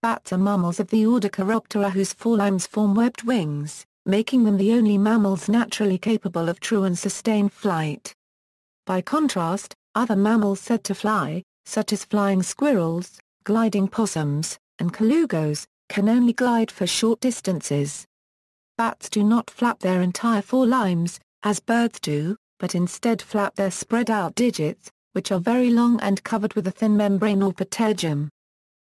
Bats are mammals of the order Chiroptera whose forelimbs form webbed wings, making them the only mammals naturally capable of true and sustained flight. By contrast, other mammals said to fly, such as flying squirrels, gliding possums, and colugos, can only glide for short distances. Bats do not flap their entire forelimbs, as birds do, but instead flap their spread-out digits, which are very long and covered with a thin membrane or patagium.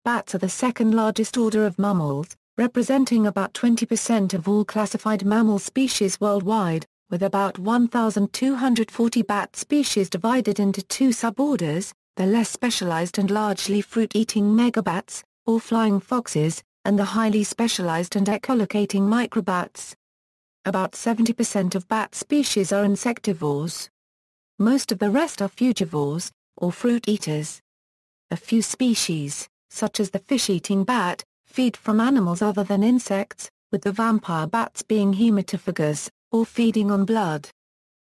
Bats are the second largest order of mammals, representing about 20% of all classified mammal species worldwide, with about 1,240 bat species divided into two suborders, the less specialized and largely fruit-eating megabats, or flying foxes, and the highly specialized and echolocating microbats. About 70% of bat species are insectivores. Most of the rest are frugivores, or fruit-eaters. A few species, such as the fish-eating bat, feed from animals other than insects, with the vampire bats being hematophagous, or feeding on blood.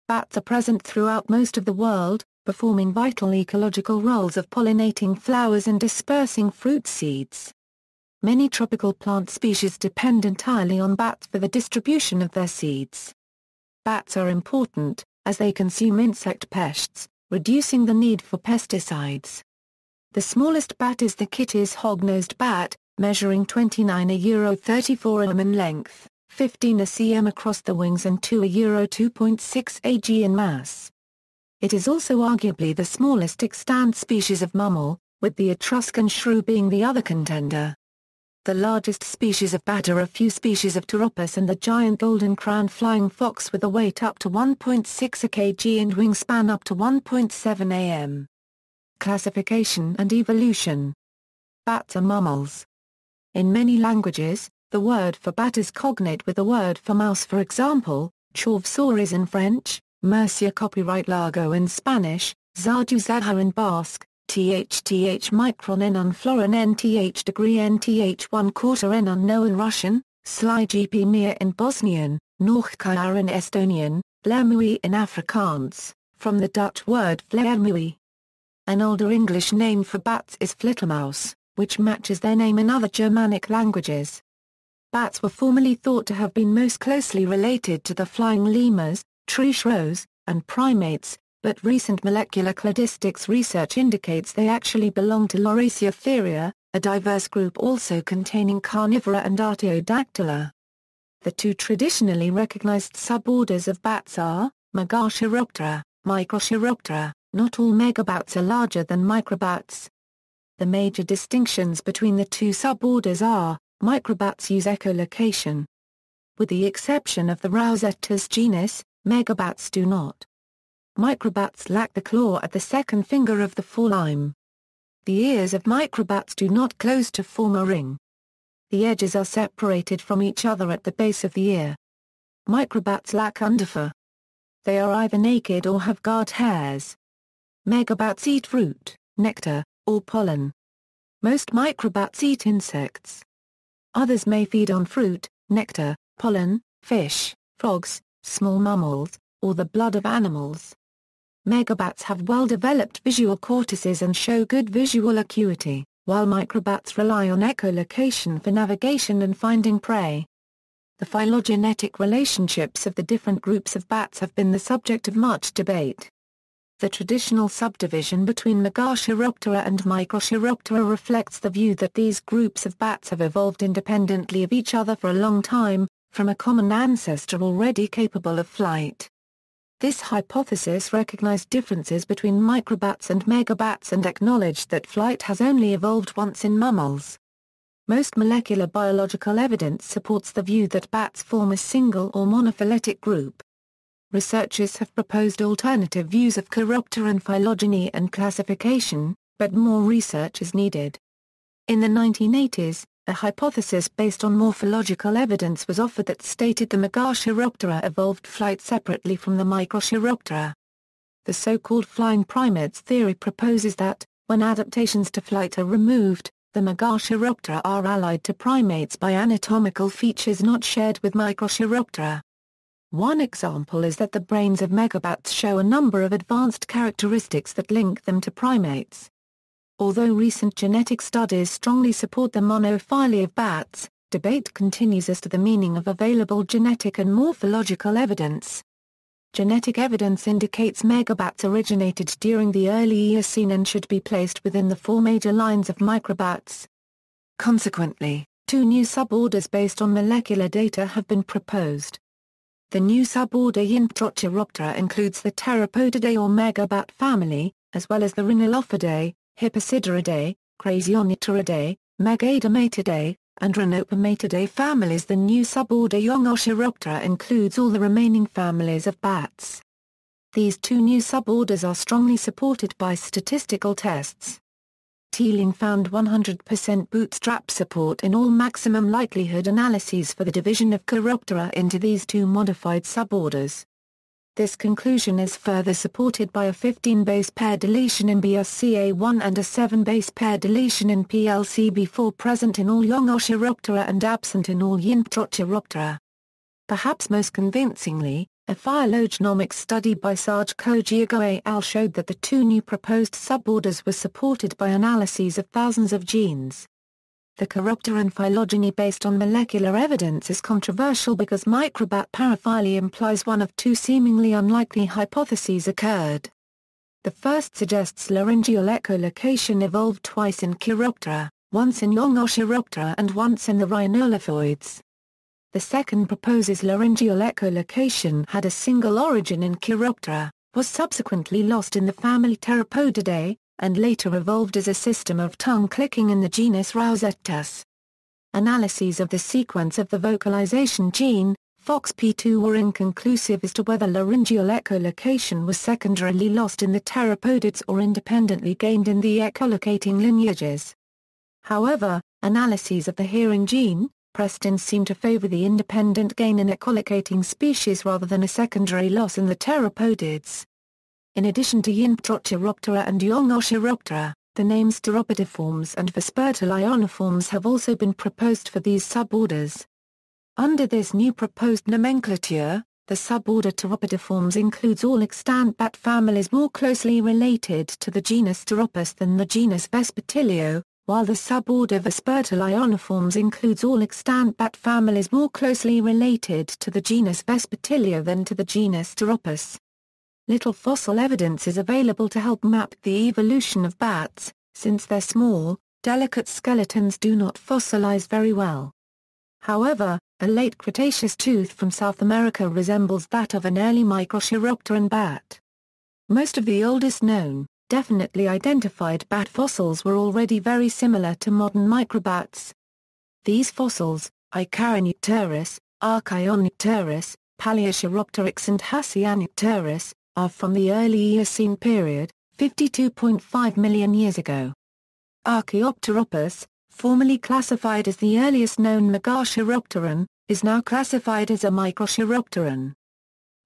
Bats are present throughout most of the world, performing vital ecological roles of pollinating flowers and dispersing fruit seeds. Many tropical plant species depend entirely on bats for the distribution of their seeds. Bats are important, as they consume insect pests, reducing the need for pesticides. The smallest bat is the Kitti's hog-nosed bat, measuring 29 Euro 34 in length, 15 cm across the wings and 2 Euro 2.6 ag in mass. It is also arguably the smallest extant species of mammal, with the Etruscan shrew being the other contender. The largest species of bat are a few species of Pteropus and the giant golden-crowned flying fox with a weight up to 1.6 kg and wingspan up to 1.7 am. Classification and evolution. Bats are mammals. In many languages, the word for bat is cognate with the word for mouse. For example, chauve-souris in French, Murcia copyright Largo in Spanish, Zaju Zaha in Basque, THTH micron n unflorin nth degree nth 1/4 n unknown in Russian, Sly GP mir in Bosnian, Norchkaar in Estonian, Vlermuis in Afrikaans, from the Dutch word vleermuis. An older English name for bats is flittermouse, which matches their name in other Germanic languages. Bats were formerly thought to have been most closely related to the flying lemurs, tree shrews, and primates, but recent molecular cladistics research indicates they actually belong to Loraciotheria, a diverse group also containing Carnivora and Artiodactyla. The two traditionally recognized suborders of bats are, Megachiroptera, Microchiroptera. Not all megabats are larger than microbats. The major distinctions between the two suborders are, microbats use echolocation. With the exception of the Roosts genus, megabats do not. Microbats lack the claw at the second finger of the forelimb. The ears of microbats do not close to form a ring. The edges are separated from each other at the base of the ear. Microbats lack underfur. They are either naked or have guard hairs. Megabats eat fruit, nectar, or pollen. Most microbats eat insects. Others may feed on fruit, nectar, pollen, fish, frogs, small mammals, or the blood of animals. Megabats have well-developed visual cortices and show good visual acuity, while microbats rely on echolocation for navigation and finding prey. The phylogenetic relationships of the different groups of bats have been the subject of much debate. The traditional subdivision between Megachiroptera and Microchiroptera reflects the view that these groups of bats have evolved independently of each other for a long time, from a common ancestor already capable of flight. This hypothesis recognized differences between microbats and megabats and acknowledged that flight has only evolved once in mammals. Most molecular biological evidence supports the view that bats form a single or monophyletic group. Researchers have proposed alternative views of Chiropteran phylogeny and classification, but more research is needed. In the 1980s, a hypothesis based on morphological evidence was offered that stated the Megachiroptera evolved flight separately from the Microchiroptera. The so-called flying primates theory proposes that, when adaptations to flight are removed, the Megachiroptera are allied to primates by anatomical features not shared with Microchiroptera. One example is that the brains of megabats show a number of advanced characteristics that link them to primates. Although recent genetic studies strongly support the monophyly of bats, debate continues as to the meaning of available genetic and morphological evidence. Genetic evidence indicates megabats originated during the early Eocene and should be placed within the four major lines of microbats. Consequently, two new suborders based on molecular data have been proposed. The new suborder Chiroptera includes the Pteropodidae or megabat family, as well as the Rhinelophidae, Hippocidaridae, Crasionotiridae, Megadomatidae, and Rhinopomatidae families. The new suborder Chiroptera includes all the remaining families of bats. These two new suborders are strongly supported by statistical tests. Teeling found 100% bootstrap support in all maximum likelihood analyses for the division of Chiroptera into these two modified suborders. This conclusion is further supported by a 15 base pair deletion in BRCA1 and a 7 base pair deletion in PLCB4 present in all Chiroptera and absent in all Chiroptera. Perhaps most convincingly, a phylogenomics study by Sarge Kojiago al. showed that the two new proposed suborders were supported by analyses of thousands of genes. The Chiropteran phylogeny based on molecular evidence is controversial because microbat paraphyly implies one of two seemingly unlikely hypotheses occurred. The first suggests laryngeal echolocation evolved twice in Chiroptera, once in Chiroptera and once in the rhinolophoids. The second proposes laryngeal echolocation had a single origin in Chiroptera, was subsequently lost in the family Pteropodidae, and later evolved as a system of tongue clicking in the genus Roosts. Analyses of the sequence of the vocalization gene, FOXP2, were inconclusive as to whether laryngeal echolocation was secondarily lost in the pteropodids or independently gained in the echolocating lineages. However, analyses of the hearing gene, Preston, seem to favor the independent gain in echolocating species rather than a secondary loss in the pteropodids. In addition to Chiroptera and Chiroptera, the names Steropodiformes and Vespertilioniformes have also been proposed for these suborders. Under this new proposed nomenclature, the suborder Steropodiformes includes all extant bat families more closely related to the genus Steropus than the genus Vespertilio, while the suborder Vespertilioniformes includes all extant bat families more closely related to the genus Vespertilio than to the genus Steropus. Little fossil evidence is available to help map the evolution of bats, since their small, delicate skeletons do not fossilize very well. However, a late Cretaceous tooth from South America resembles that of an early Microchiropteran bat. Most of the oldest known, definitely identified bat fossils were already very similar to modern microbats. These fossils, Icariopteris, Archaeopteris, Paleochiropteryx and Hasianopteris, are from the early Eocene period, 52.5 million years ago. Archaeopteropus, formerly classified as the earliest known megachiropteran, is now classified as a microchiropteran.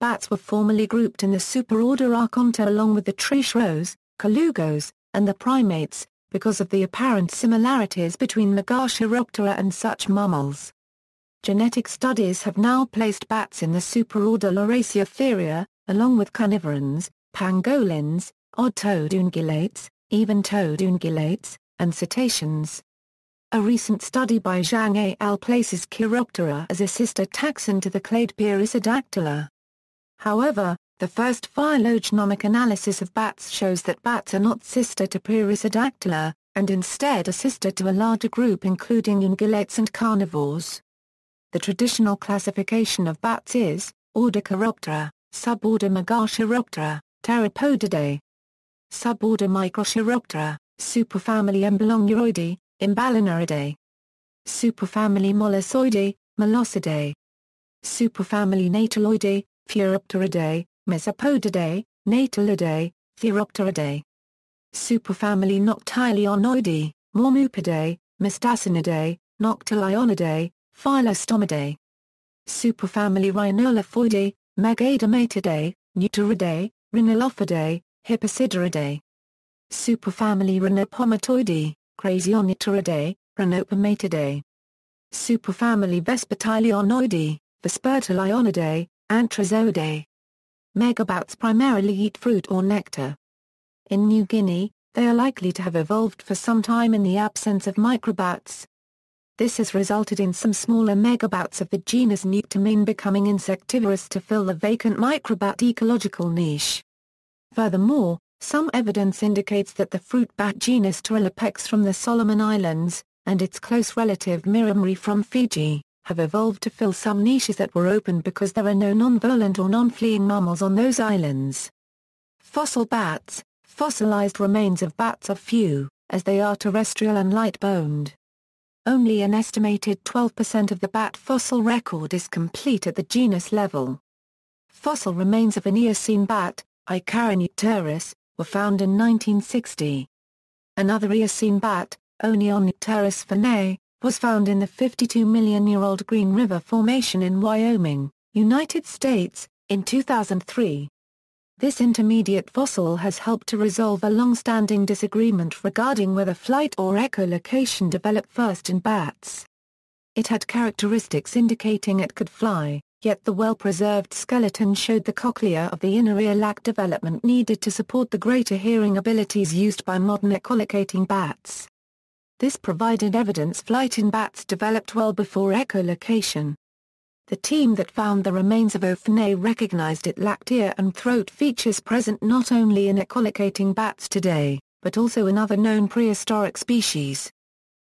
Bats were formerly grouped in the superorder Archonta along with the tree shrews, colugos, and the primates, because of the apparent similarities between Megachiroptera and such mammals. Genetic studies have now placed bats in the superorder Loraciotheria, along with carnivorans, pangolins, odd-toed ungulates, even-toed ungulates, and cetaceans. A recent study by Zhang et al. Places Chiroptera as a sister taxon to the clade Perissodactyla. However, the first phylogenomic analysis of bats shows that bats are not sister to Perissodactyla, and instead a sister to a larger group including ungulates and carnivores. The traditional classification of bats is, order Chiroptera, suborder Megachiroptera, Pteropodidae. Suborder Microchiroptera, superfamily Emballoneuroidae, Emballonuridae. Superfamily Mollussoidae, Mollussidae. Superfamily Nataloidae, Pteropteridae, Mesopodidae, Natalidae, Chiropteridae. Superfamily Noctilionoidae, Mormupidae, Mystacinidae, Noctilionidae, Phylostomidae. Superfamily Rhinolophoidae, Megadomatidae, Neuteridae, Rhinelophidae, Hippocidaridae. Superfamily Rhinopomatoidae, Crasionotiridae, Rhinopomatidae. Superfamily Vespertilionoidae, Vespertilionidae, Antrozoidae. Megabats primarily eat fruit or nectar. In New Guinea, they are likely to have evolved for some time in the absence of microbats. This has resulted in some smaller megabats of the genus Nyctamine becoming insectivores to fill the vacant microbat ecological niche. Furthermore, some evidence indicates that the fruit bat genus Pteron from the Solomon Islands, and its close relative Miramri from Fiji, have evolved to fill some niches that were opened because there are no non-virulent or non-fleeing mammals on those islands. Fossil bats. Fossilized remains of bats are few, as they are terrestrial and light-boned. Only an estimated 12% of the bat fossil record is complete at the genus level. Fossil remains of an Eocene bat, Chiroptera, were found in 1960. Another Eocene bat, Echolocating fanae, was found in the 52-million-year-old Green River Formation in Wyoming, United States, in 2003. This intermediate fossil has helped to resolve a long-standing disagreement regarding whether flight or echolocation developed first in bats. It had characteristics indicating it could fly, yet the well-preserved skeleton showed the cochlea of the inner ear lacked development needed to support the greater hearing abilities used by modern echolocating bats. This provided evidence flight in bats developed well before echolocation. The team that found the remains of Ophaneae recognized it lacked ear and throat features present not only in echolocating bats today, but also in other known prehistoric species.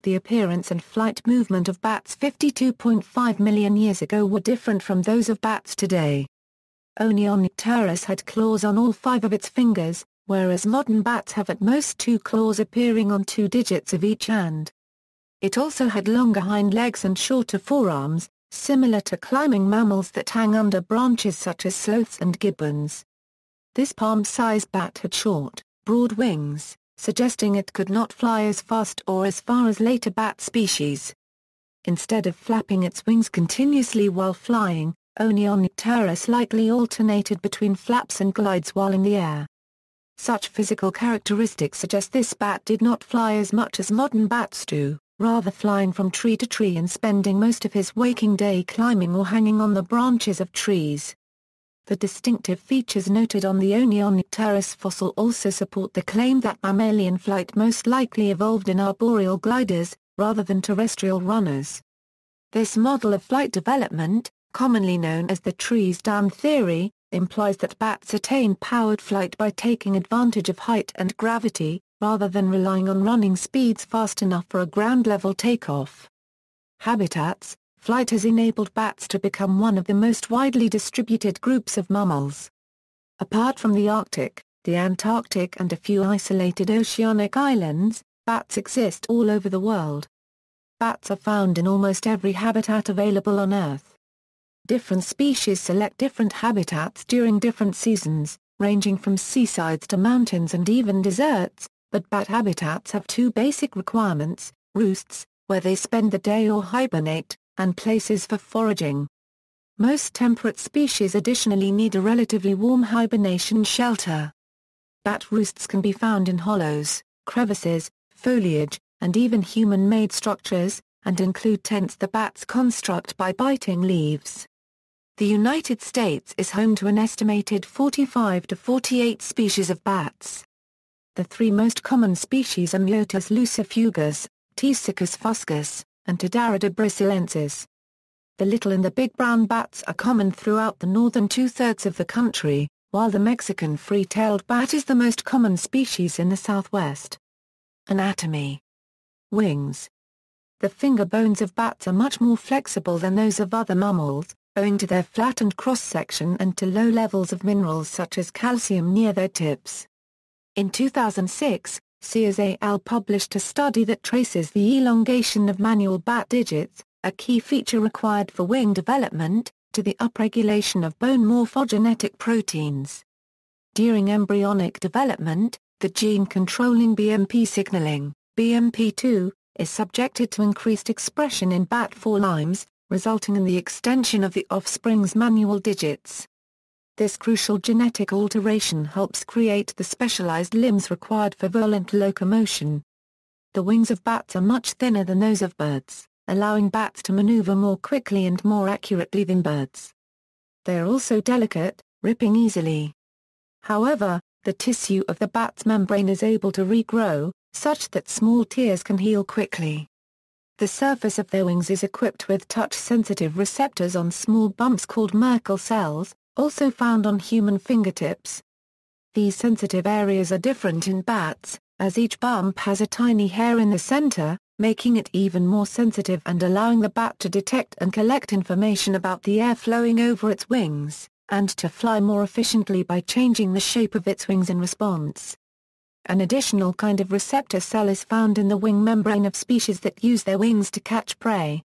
The appearance and flight movement of bats 52.5 million years ago were different from those of bats today. Echolocating had claws on all 5 of its fingers, whereas modern bats have at most 2 claws appearing on 2 digits of each hand. It also had longer hind legs and shorter forearms, similar to climbing mammals that hang under branches such as sloths and gibbons. This palm-sized bat had short, broad wings, suggesting it could not fly as fast or as far as later bat species. Instead of flapping its wings continuously while flying, Echolocating likely alternated between flaps and glides while in the air. Such physical characteristics suggest this bat did not fly as much as modern bats do, rather flying from tree to tree and spending most of his waking day climbing or hanging on the branches of trees. The distinctive features noted on the Echolocating fossil also support the claim that mammalian flight most likely evolved in arboreal gliders, rather than terrestrial runners. This model of flight development, commonly known as the trees down theory, implies that bats attain powered flight by taking advantage of height and gravity, rather than relying on running speeds fast enough for a ground-level takeoff. Habitats. Flight has enabled bats to become one of the most widely distributed groups of mammals. Apart from the Arctic, the Antarctic and a few isolated oceanic islands, bats exist all over the world. Bats are found in almost every habitat available on Earth. Different species select different habitats during different seasons, ranging from seasides to mountains and even deserts, but bat habitats have 2 basic requirements: roosts, where they spend the day or hibernate, and places for foraging. Most temperate species additionally need a relatively warm hibernation shelter. Bat roosts can be found in hollows, crevices, foliage, and even human-made structures, and include tents the bats construct by biting leaves. The United States is home to an estimated 45 to 48 species of bats. The 3 most common species are Myotis lucifugus, Ptisicus fuscus, and Tadaridae brasilensis. The little and the big brown bats are common throughout the northern 2/3 of the country, while the Mexican free-tailed bat is the most common species in the southwest. Anatomy. Wings. The finger bones of bats are much more flexible than those of other mammals, owing to their flattened cross-section and to low levels of minerals such as calcium near their tips. In 2006, Sears et al. Published a study that traces the elongation of manual bat digits, a key feature required for wing development, to the upregulation of bone morphogenetic proteins. During embryonic development, the gene controlling BMP signaling, BMP2, is subjected to increased expression in bat forelimbs, resulting in the extension of the offspring's manual digits. This crucial genetic alteration helps create the specialized limbs required for violent locomotion. The wings of bats are much thinner than those of birds, allowing bats to maneuver more quickly and more accurately than birds. They are also delicate, ripping easily. However, the tissue of the bat's membrane is able to regrow, such that small tears can heal quickly. The surface of their wings is equipped with touch-sensitive receptors on small bumps called Merkel cells, also found on human fingertips. These sensitive areas are different in bats, as each bump has a tiny hair in the center, making it even more sensitive and allowing the bat to detect and collect information about the air flowing over its wings, and to fly more efficiently by changing the shape of its wings in response. An additional kind of receptor cell is found in the wing membrane of species that use their wings to catch prey.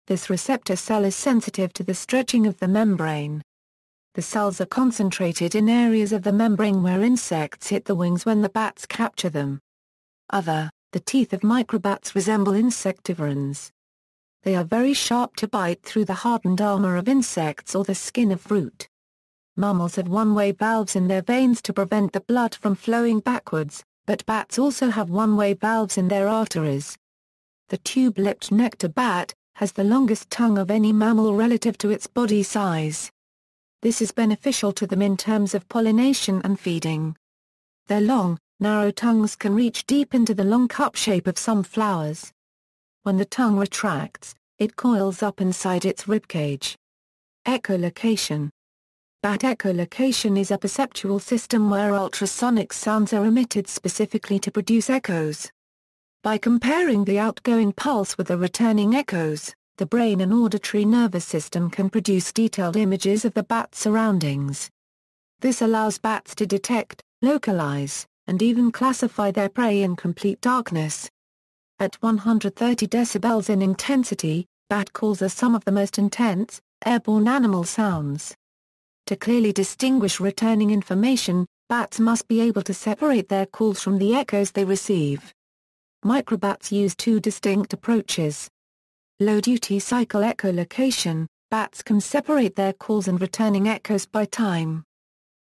This receptor cell is sensitive to the stretching of the membrane. The cells are concentrated in areas of the membrane where insects hit the wings when the bats capture them. The teeth of microbats resemble insectivores. They are very sharp to bite through the hardened armor of insects or the skin of fruit. Mammals have one-way valves in their veins to prevent the blood from flowing backwards, but bats also have one-way valves in their arteries. The tube-lipped nectar bat has the longest tongue of any mammal relative to its body size. This is beneficial to them in terms of pollination and feeding. Their long, narrow tongues can reach deep into the long cup shape of some flowers. When the tongue retracts, it coils up inside its ribcage. Echolocation. Bat echolocation is a perceptual system where ultrasonic sounds are emitted specifically to produce echoes. By comparing the outgoing pulse with the returning echoes, the brain and auditory nervous system can produce detailed images of the bat's surroundings. This allows bats to detect, localize, and even classify their prey in complete darkness. At 130 decibels in intensity, bat calls are some of the most intense, airborne animal sounds. To clearly distinguish returning information, bats must be able to separate their calls from the echoes they receive. Microbats use two distinct approaches. Low-duty cycle echolocation, bats can separate their calls and returning echoes by time.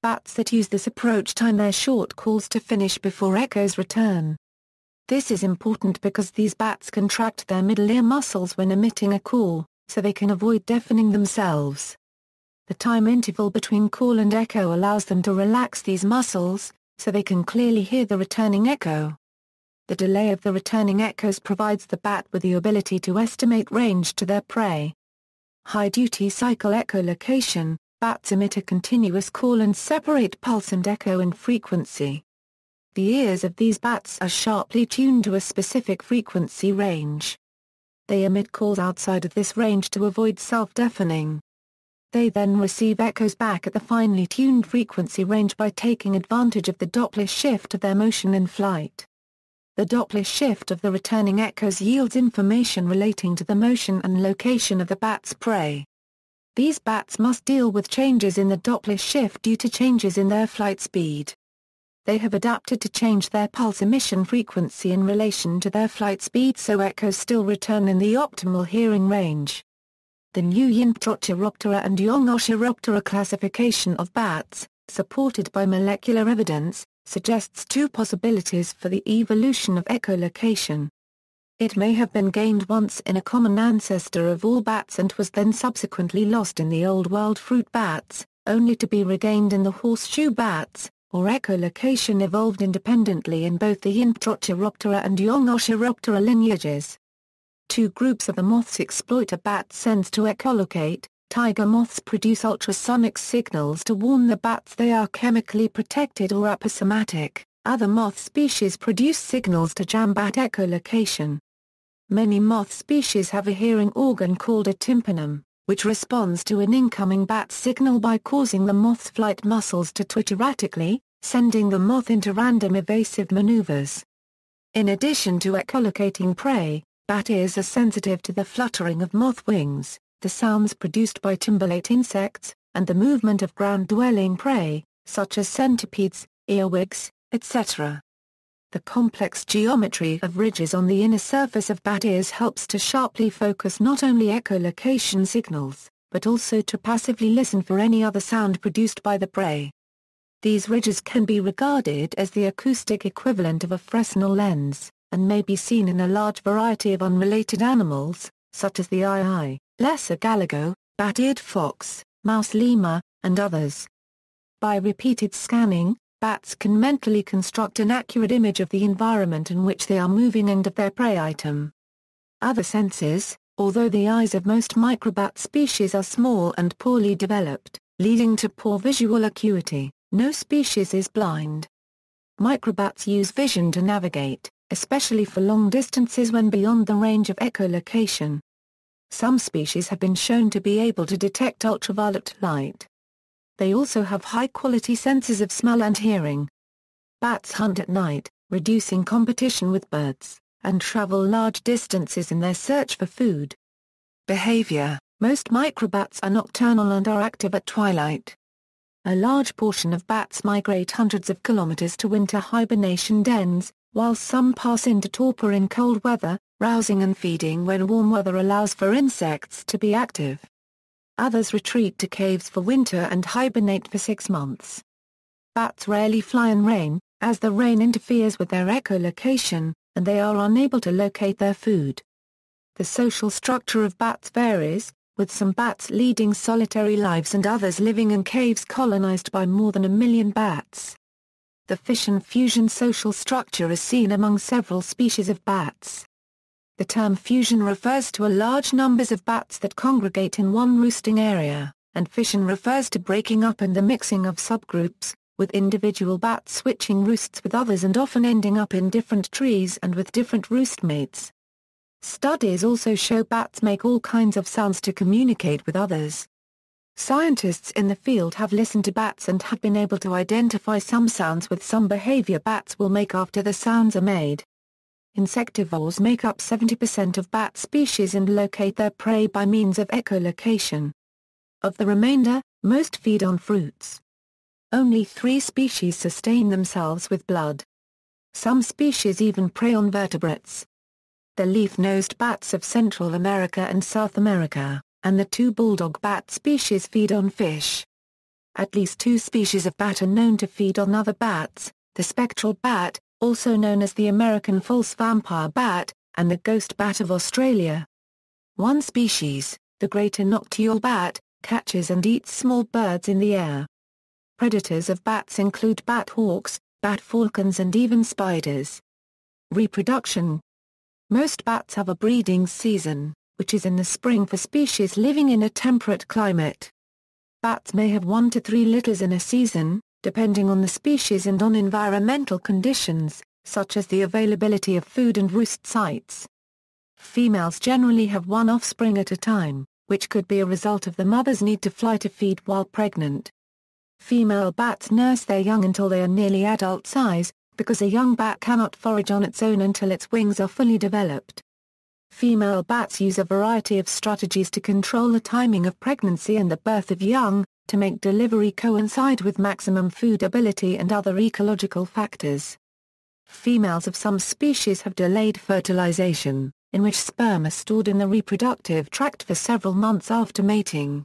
Bats that use this approach time their short calls to finish before echoes return. This is important because these bats contract their middle ear muscles when emitting a call, so they can avoid deafening themselves. The time interval between call and echo allows them to relax these muscles, so they can clearly hear the returning echo. The delay of the returning echoes provides the bat with the ability to estimate range to their prey. High-duty cycle echolocation, bats emit a continuous call and separate pulse and echo in frequency. The ears of these bats are sharply tuned to a specific frequency range. They emit calls outside of this range to avoid self-deafening. They then receive echoes back at the finely tuned frequency range by taking advantage of the Doppler shift of their motion in flight. The Doppler shift of the returning echoes yields information relating to the motion and location of the bat's prey. These bats must deal with changes in the Doppler shift due to changes in their flight speed. They have adapted to change their pulse emission frequency in relation to their flight speed so echoes still return in the optimal hearing range. The new Chiroptera and Echolocation classification of bats, supported by molecular evidence, suggests two possibilities for the evolution of echolocation. It may have been gained once in a common ancestor of all bats and was then subsequently lost in the Old World fruit bats, only to be regained in the horseshoe bats, or echolocation evolved independently in both the Chiroptera and Echolocation lineages. Two groups of the moths exploit a bat's sense to echolocate. Tiger moths produce ultrasonic signals to warn the bats they are chemically protected or aposematic. Other moth species produce signals to jam bat echolocation. Many moth species have a hearing organ called a tympanum, which responds to an incoming bat signal by causing the moth's flight muscles to twitch erratically, sending the moth into random evasive maneuvers. In addition to echolocating prey, bat ears are sensitive to the fluttering of moth wings, the sounds produced by timbalate insects, and the movement of ground-dwelling prey, such as centipedes, earwigs, etc. The complex geometry of ridges on the inner surface of bat ears helps to sharply focus not only echolocation signals, but also to passively listen for any other sound produced by the prey. These ridges can be regarded as the acoustic equivalent of a Fresnel lens, and may be seen in a large variety of unrelated animals, such as the lesser galago, bat-eared fox, mouse lemur, and others. By repeated scanning, bats can mentally construct an accurate image of the environment in which they are moving and of their prey item. Other senses, although the eyes of most microbat species are small and poorly developed, leading to poor visual acuity, no species is blind. Microbats use vision to navigate, especially for long distances when beyond the range of echolocation. Some species have been shown to be able to detect ultraviolet light. They also have high-quality senses of smell and hearing. Bats hunt at night, reducing competition with birds, and travel large distances in their search for food. Behavior: most microbats are nocturnal and are active at twilight. A large portion of bats migrate hundreds of kilometers to winter hibernation dens, while some pass into torpor in cold weather, rousing and feeding when warm weather allows for insects to be active. Others retreat to caves for winter and hibernate for 6 months. Bats rarely fly in rain, as the rain interferes with their echolocation, and they are unable to locate their food. The social structure of bats varies, with some bats leading solitary lives and others living in caves colonized by more than 1 million bats. The fission-fusion social structure is seen among several species of bats. The term fusion refers to large numbers of bats that congregate in one roosting area, and fission refers to breaking up and the mixing of subgroups, with individual bats switching roosts with others and often ending up in different trees and with different roost mates. Studies also show bats make all kinds of sounds to communicate with others. Scientists in the field have listened to bats and have been able to identify some sounds with some behavior bats will make after the sounds are made. Insectivores make up 70% of bat species and locate their prey by means of echolocation. Of the remainder, most feed on fruits. Only 3 species sustain themselves with blood. Some species even prey on vertebrates. The leaf-nosed bats of Central America and South America, and the 2 bulldog bat species feed on fish. At least 2 species of bat are known to feed on other bats, the spectral bat, also known as the American false vampire bat, and the ghost bat of Australia. One species, the greater nocturnal bat, catches and eats small birds in the air. Predators of bats include bat hawks, bat falcons and even spiders. Reproduction: most bats have a breeding season, which is in the spring for species living in a temperate climate. Bats may have 1 to 3 litters in a season, depending on the species and on environmental conditions, such as the availability of food and roost sites. Females generally have 1 offspring at a time, which could be a result of the mother's need to fly to feed while pregnant. Female bats nurse their young until they are nearly adult size, because a young bat cannot forage on its own until its wings are fully developed. Female bats use a variety of strategies to control the timing of pregnancy and the birth of young, to make delivery coincide with maximum food ability and other ecological factors. Females of some species have delayed fertilization, in which sperm are stored in the reproductive tract for several months after mating.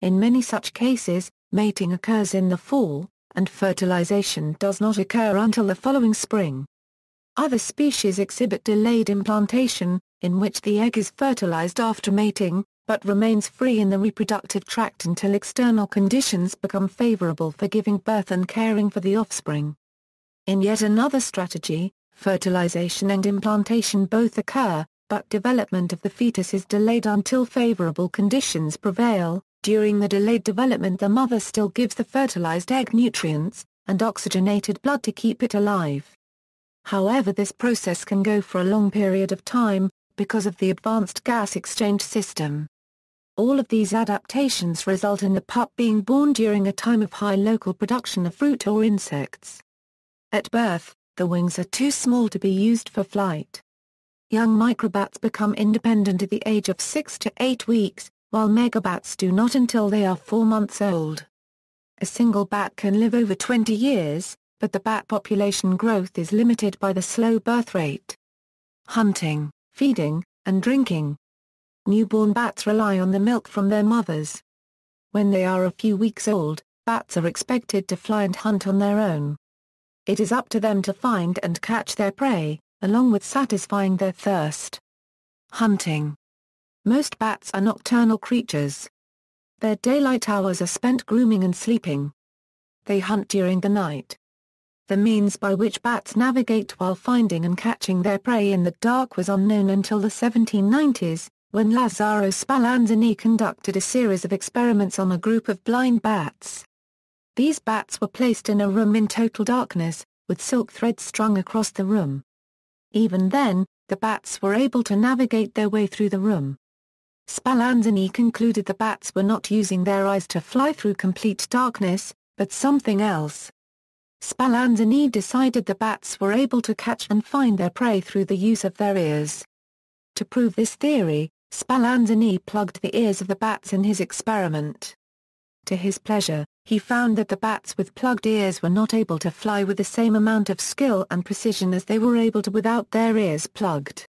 In many such cases, mating occurs in the fall, and fertilization does not occur until the following spring. Other species exhibit delayed implantation, in which the egg is fertilized after mating, but remains free in the reproductive tract until external conditions become favorable for giving birth and caring for the offspring. In yet another strategy, fertilization and implantation both occur, but development of the fetus is delayed until favorable conditions prevail. During the delayed development, the mother still gives the fertilized egg nutrients and oxygenated blood to keep it alive. However, this process can go for a long period of time, because of the advanced gas exchange system. All of these adaptations result in the pup being born during a time of high local production of fruit or insects. At birth, the wings are too small to be used for flight. Young microbats become independent at the age of 6 to 8 weeks, while megabats do not until they are 4 months old. A single bat can live over 20 years, but the bat population growth is limited by the slow birth rate. Hunting, feeding, and drinking. Newborn bats rely on the milk from their mothers. When they are a few weeks old, bats are expected to fly and hunt on their own. It is up to them to find and catch their prey, along with satisfying their thirst. Hunting. Most bats are nocturnal creatures. Their daylight hours are spent grooming and sleeping. They hunt during the night. The means by which bats navigate while finding and catching their prey in the dark was unknown until the 1790s, when Lazzaro Spallanzani conducted a series of experiments on a group of blind bats. These bats were placed in a room in total darkness, with silk threads strung across the room. Even then, the bats were able to navigate their way through the room. Spallanzani concluded the bats were not using their eyes to fly through complete darkness, but something else. Spallanzani decided the bats were able to catch and find their prey through the use of their ears. To prove this theory, Spallanzani plugged the ears of the bats in his experiment. To his pleasure, he found that the bats with plugged ears were not able to fly with the same amount of skill and precision as they were able to without their ears plugged.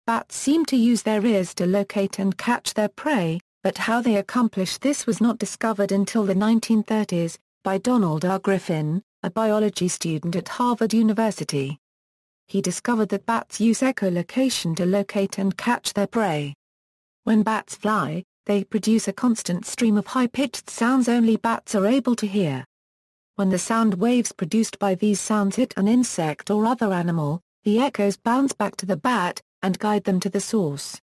Bats seemed to use their ears to locate and catch their prey, but how they accomplished this was not discovered until the 1930s, by Donald R. Griffin, a biology student at Harvard University. He discovered that bats use echolocation to locate and catch their prey. When bats fly, they produce a constant stream of high-pitched sounds only bats are able to hear. When the sound waves produced by these sounds hit an insect or other animal, the echoes bounce back to the bat, and guide them to the source.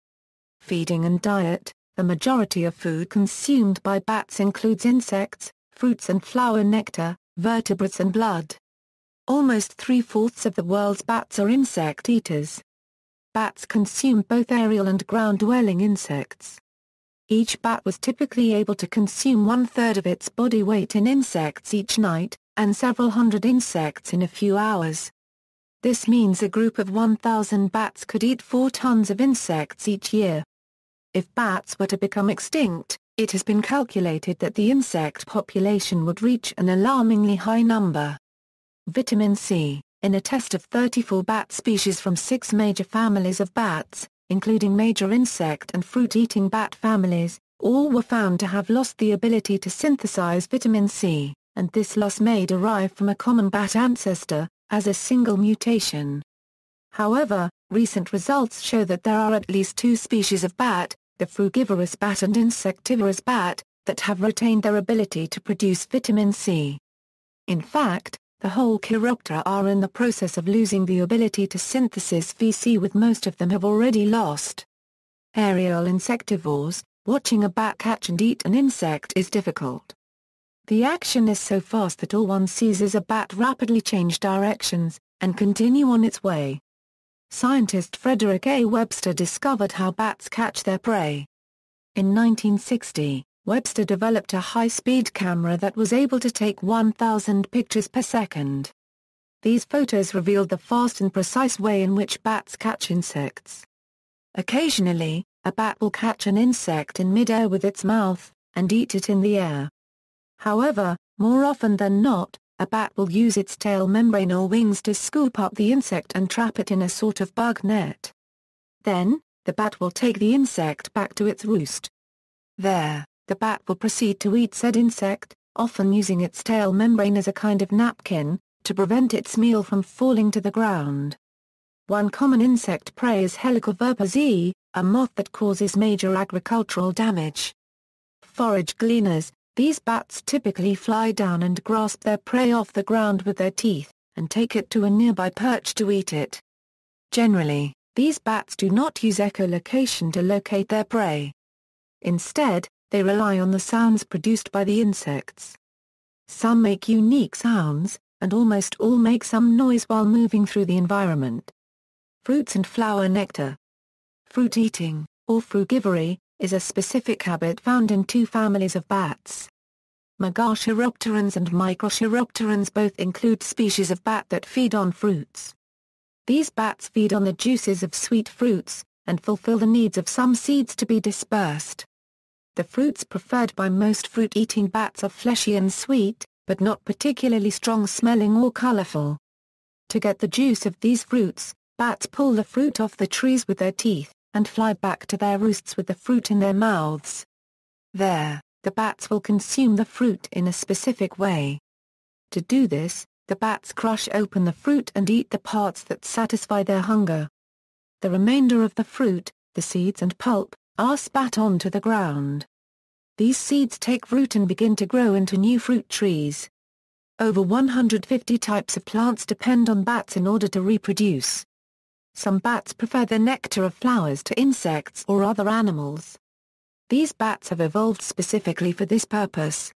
Feeding and diet. The majority of food consumed by bats includes insects, fruits and flower nectar, vertebrates and blood. Almost 3/4 of the world's bats are insect eaters. Bats consume both aerial and ground-dwelling insects. Each bat was typically able to consume 1/3 of its body weight in insects each night, and several hundred insects in a few hours. This means a group of 1,000 bats could eat 4 tons of insects each year. If bats were to become extinct, it has been calculated that the insect population would reach an alarmingly high number. Vitamin C. In a test of 34 bat species from 6 major families of bats, including major insect and fruit-eating bat families, all were found to have lost the ability to synthesize vitamin C, and this loss may derive from a common bat ancestor, as a single mutation. However, recent results show that there are at least 2 species of bat, the frugivores bat and insectivores bat, that have retained their ability to produce vitamin C. In fact, the whole Chiroptera are in the process of losing the ability to synthesize VC, with most of them have already lost. Aerial insectivores. Watching a bat catch and eat an insect is difficult. The action is so fast that all one sees is a bat rapidly change directions, and continue on its way. Scientist Frederick A. Webster discovered how bats catch their prey. In 1960, Webster developed a high-speed camera that was able to take 1,000 pictures per second. These photos revealed the fast and precise way in which bats catch insects. Occasionally, a bat will catch an insect in mid-air with its mouth, and eat it in the air. However, more often than not, a bat will use its tail membrane or wings to scoop up the insect and trap it in a sort of bug net. Then, the bat will take the insect back to its roost. There, the bat will proceed to eat said insect, often using its tail membrane as a kind of napkin, to prevent its meal from falling to the ground. One common insect prey is Helicoverpas, a moth that causes major agricultural damage. Forage gleaners. These bats typically fly down and grasp their prey off the ground with their teeth, and take it to a nearby perch to eat it. Generally, these bats do not use echolocation to locate their prey. Instead, they rely on the sounds produced by the insects. Some make unique sounds, and almost all make some noise while moving through the environment. Fruits and flower nectar. Fruit eating, or frugivory, is a specific habit found in 2 families of bats. Megachiropterans and microchiropterans both include species of bat that feed on fruits. These bats feed on the juices of sweet fruits, and fulfill the needs of some seeds to be dispersed. The fruits preferred by most fruit-eating bats are fleshy and sweet, but not particularly strong-smelling or colorful. To get the juice of these fruits, bats pull the fruit off the trees with their teeth, and fly back to their roosts with the fruit in their mouths. There, the bats will consume the fruit in a specific way. To do this, the bats crush open the fruit and eat the parts that satisfy their hunger. The remainder of the fruit, the seeds and pulp, are spat onto the ground. These seeds take root and begin to grow into new fruit trees. Over 150 types of plants depend on bats in order to reproduce. Some bats prefer the nectar of flowers to insects or other animals. These bats have evolved specifically for this purpose.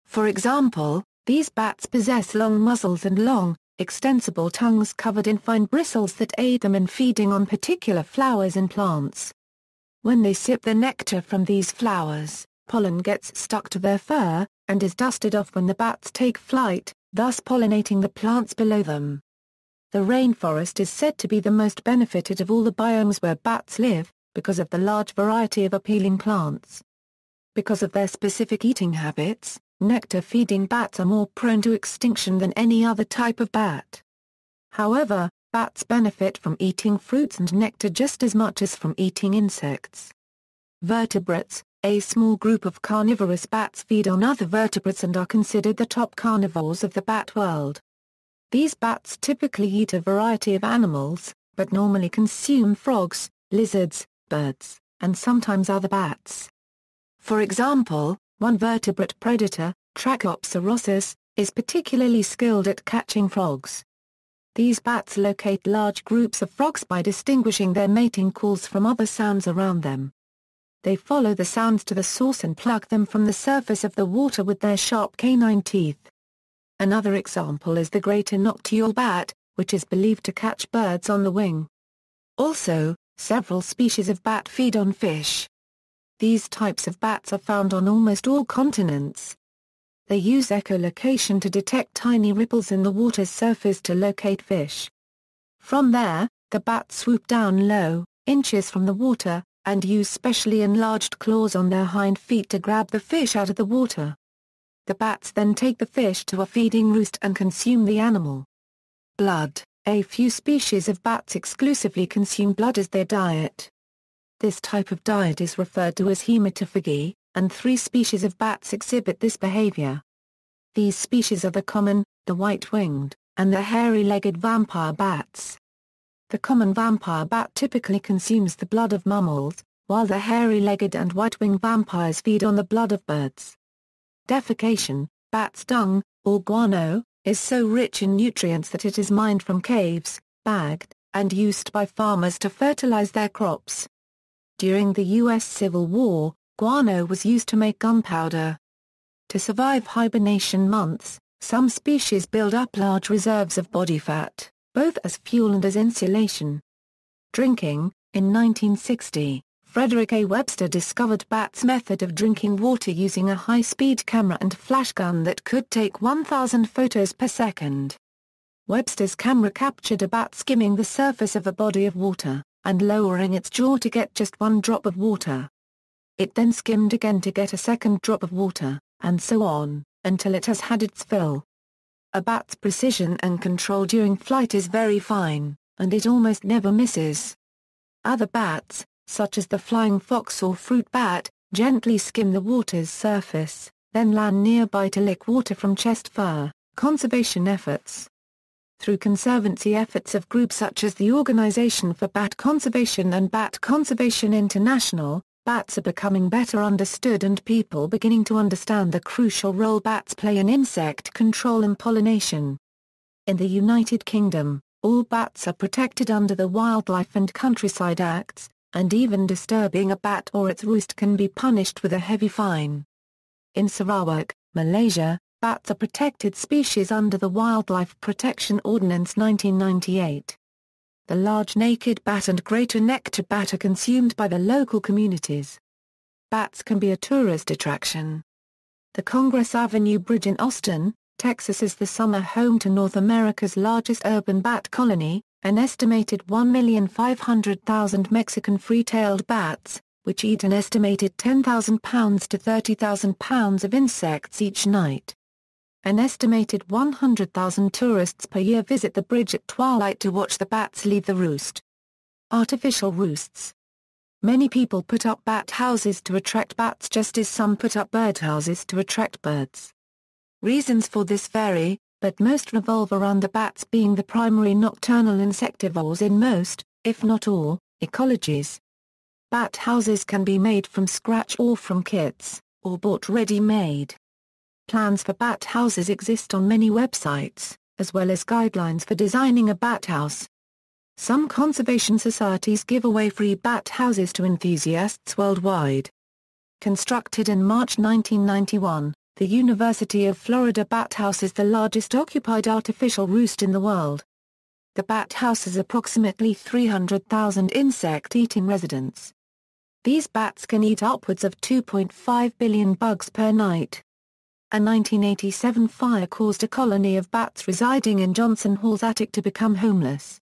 For example, these bats possess long muzzles and long, extensible tongues covered in fine bristles that aid them in feeding on particular flowers and plants. When they sip the nectar from these flowers, pollen gets stuck to their fur, and is dusted off when the bats take flight, thus pollinating the plants below them. The rainforest is said to be the most benefited of all the biomes where bats live, because of the large variety of appealing plants. Because of their specific eating habits, nectar-feeding bats are more prone to extinction than any other type of bat. However, bats benefit from eating fruits and nectar just as much as from eating insects. Vertebrates, a small group of carnivorous bats, feed on other vertebrates and are considered the top carnivores of the bat world. These bats typically eat a variety of animals, but normally consume frogs, lizards, birds, and sometimes other bats. For example, one vertebrate predator, Chiroptera, is particularly skilled at catching frogs. These bats locate large groups of frogs by distinguishing their mating calls from other sounds around them. They follow the sounds to the source and pluck them from the surface of the water with their sharp canine teeth. Another example is the greater nocturnal bat, which is believed to catch birds on the wing. Also, several species of bat feed on fish. These types of bats are found on almost all continents. They use echolocation to detect tiny ripples in the water's surface to locate fish. From there, the bats swoop down low, inches from the water, and use specially enlarged claws on their hind feet to grab the fish out of the water. The bats then take the fish to a feeding roost and consume the animal. Blood. A few species of bats exclusively consume blood as their diet. This type of diet is referred to as hematophagy, and 3 species of bats exhibit this behavior. These species are the common, the white-winged, and the hairy-legged vampire bats. The common vampire bat typically consumes the blood of mammals, while the hairy-legged and white-winged vampires feed on the blood of birds. Defecation, bat's dung, or guano, is so rich in nutrients that it is mined from caves, bagged, and used by farmers to fertilize their crops. During the U.S. Civil War, guano was used to make gunpowder. To survive hibernation months, some species build up large reserves of body fat, both as fuel and as insulation. Drinking. In 1960, Frederick A. Webster discovered bats' method of drinking water using a high-speed camera and flash gun that could take 1,000 photos per second. Webster's camera captured a bat skimming the surface of a body of water, and lowering its jaw to get just 1 drop of water. It then skimmed again to get a second drop of water, and so on, until it has had its fill. A bat's precision and control during flight is very fine, and it almost never misses. Other bats, such as the flying fox or fruit bat, gently skim the water's surface, then land nearby to lick water from chest fur. Conservation efforts. Through conservancy efforts of groups such as the Organization for Bat Conservation and Bat Conservation International, bats are becoming better understood and people beginning to understand the crucial role bats play in insect control and pollination. In the United Kingdom, all bats are protected under the Wildlife and Countryside Acts, and even disturbing a bat or its roost can be punished with a heavy fine. In Sarawak, Malaysia, bats are protected species under the Wildlife Protection Ordinance 1998. The large naked bat and greater nectar bat are consumed by the local communities. Bats can be a tourist attraction. The Congress Avenue Bridge in Austin, Texas is the summer home to North America's largest urban bat colony, an estimated 1,500,000 Mexican free-tailed bats, which eat an estimated 10,000 pounds to 30,000 pounds of insects each night. An estimated 100,000 tourists per year visit the bridge at twilight to watch the bats leave the roost. Artificial roosts. Many people put up bat houses to attract bats just as some put up bird houses to attract birds. Reasons for this vary, but most revolve around the bats being the primary nocturnal insectivores in most, if not all, ecologies. Bat houses can be made from scratch or from kits, or bought ready-made. Plans for bat houses exist on many websites, as well as guidelines for designing a bat house. Some conservation societies give away free bat houses to enthusiasts worldwide. Constructed in March 1991, the University of Florida Bat House is the largest occupied artificial roost in the world. The bat house has approximately 300,000 insect-eating residents. These bats can eat upwards of 2.5 billion bugs per night. A 1987 fire caused a colony of bats residing in Johnson Hall's attic to become homeless.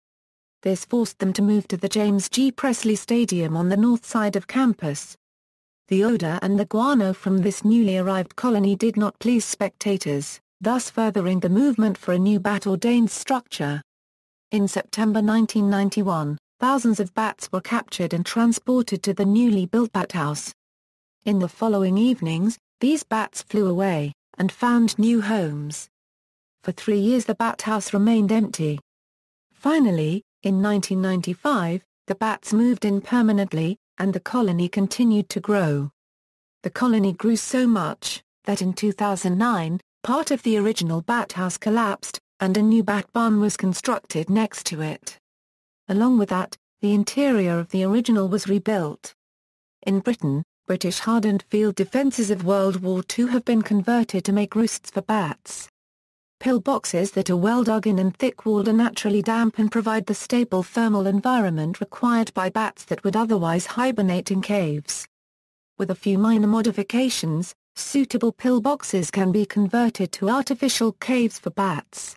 This forced them to move to the James G. Presley Stadium on the north side of campus. The odor and the guano from this newly arrived colony did not please spectators, thus furthering the movement for a new bat-ordained structure. In September 1991, thousands of bats were captured and transported to the newly built bat house. In the following evenings, these bats flew away, and found new homes. For 3 years the bat house remained empty. Finally, in 1995, the bats moved in permanently, and the colony continued to grow. The colony grew so much, that in 2009, part of the original bat house collapsed, and a new bat barn was constructed next to it. Along with that, the interior of the original was rebuilt. In Britain, British hardened field defences of World War II have been converted to make roosts for bats. Pillboxes that are well dug in and thick-walled are naturally damp and provide the stable thermal environment required by bats that would otherwise hibernate in caves. With a few minor modifications, suitable pillboxes can be converted to artificial caves for bats.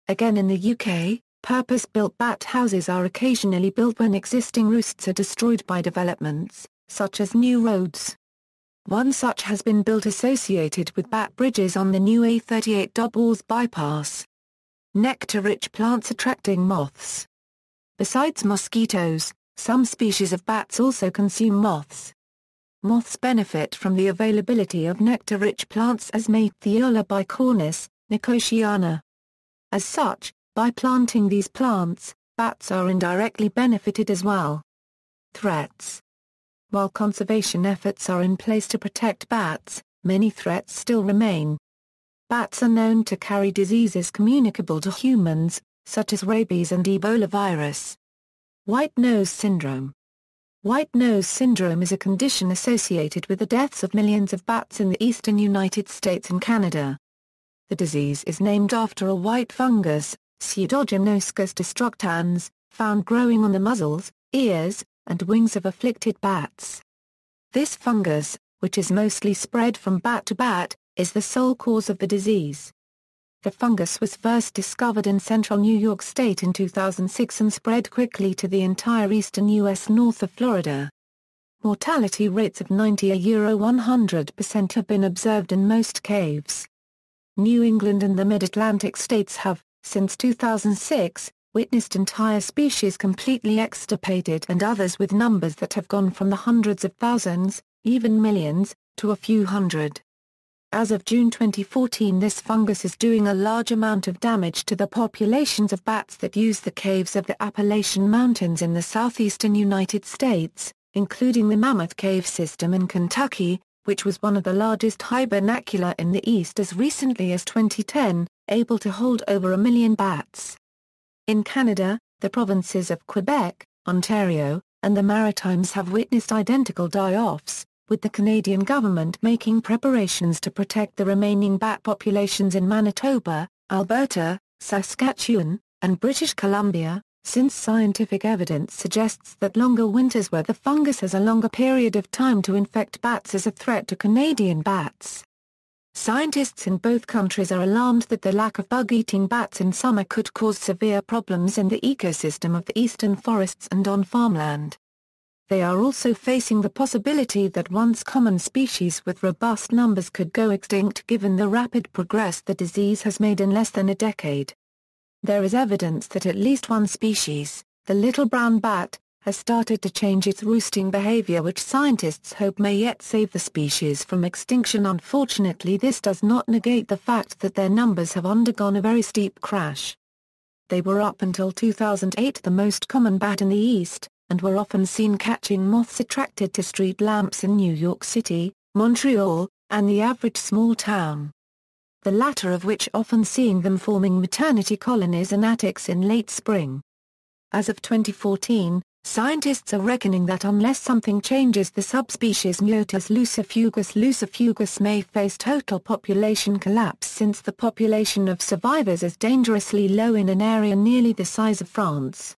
Again in the UK, purpose-built bat houses are occasionally built when existing roosts are destroyed by developments, such as new roads. One such has been built associated with bat bridges on the new A38 Dobbs bypass. Nectar-rich plants attracting moths. Besides mosquitoes, some species of bats also consume moths. Moths benefit from the availability of nectar-rich plants as mate Thiola bicornis, nicotiana. As such, by planting these plants, bats are indirectly benefited as well. Threats. While conservation efforts are in place to protect bats, many threats still remain. Bats are known to carry diseases communicable to humans, such as rabies and Ebola virus. White nose syndrome. White nose syndrome is a condition associated with the deaths of millions of bats in the eastern United States and Canada. The disease is named after a white fungus, Pseudogymnoscus destructans, found growing on the muzzles, ears, and wings of afflicted bats. This fungus, which is mostly spread from bat to bat, is the sole cause of the disease. The fungus was first discovered in central New York State in 2006 and spread quickly to the entire eastern U.S. north of Florida. Mortality rates of 90–100% have been observed in most caves. New England and the mid-Atlantic states have, since 2006, witnessed entire species completely extirpated and others with numbers that have gone from the hundreds of thousands, even millions, to a few hundred. As of June 2014, this fungus is doing a large amount of damage to the populations of bats that use the caves of the Appalachian Mountains in the southeastern United States, including the Mammoth Cave system in Kentucky, which was one of the largest hibernacula in the East as recently as 2010, able to hold over 1 million bats. In Canada, the provinces of Quebec, Ontario, and the Maritimes have witnessed identical die-offs, with the Canadian government making preparations to protect the remaining bat populations in Manitoba, Alberta, Saskatchewan, and British Columbia, since scientific evidence suggests that longer winters where the fungus has a longer period of time to infect bats is a threat to Canadian bats. Scientists in both countries are alarmed that the lack of bug-eating bats in summer could cause severe problems in the ecosystem of the eastern forests and on farmland. They are also facing the possibility that once common species with robust numbers could go extinct given the rapid progress the disease has made in less than a decade. There is evidence that at least one species, the little brown bat, has started to change its roosting behavior, which scientists hope may yet save the species from extinction. Unfortunately, this does not negate the fact that their numbers have undergone a very steep crash. They were up until 2008 the most common bat in the East, and were often seen catching moths attracted to street lamps in New York City, Montreal, and the average small town. the latter of which often seeing them forming maternity colonies in attics in late spring. As of 2014, scientists are reckoning that unless something changes, the subspecies Myotis lucifugus may face total population collapse, since the population of survivors is dangerously low in an area nearly the size of France.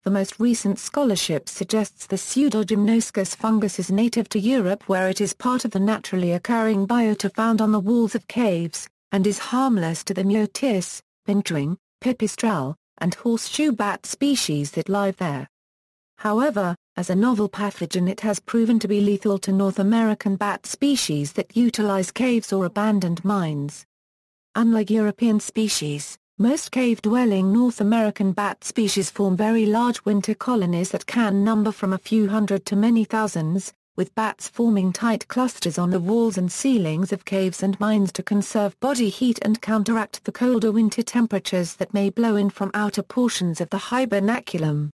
The most recent scholarship suggests the Pseudogymnoscus fungus is native to Europe, where it is part of the naturally occurring biota found on the walls of caves, and is harmless to the Myotis, Pintuing, Pipistrelle, and horseshoe bat species that live there. However, as a novel pathogen, it has proven to be lethal to North American bat species that utilize caves or abandoned mines. Unlike European species, most cave-dwelling North American bat species form very large winter colonies that can number from a few hundred to many thousands, with bats forming tight clusters on the walls and ceilings of caves and mines to conserve body heat and counteract the colder winter temperatures that may blow in from outer portions of the hibernaculum.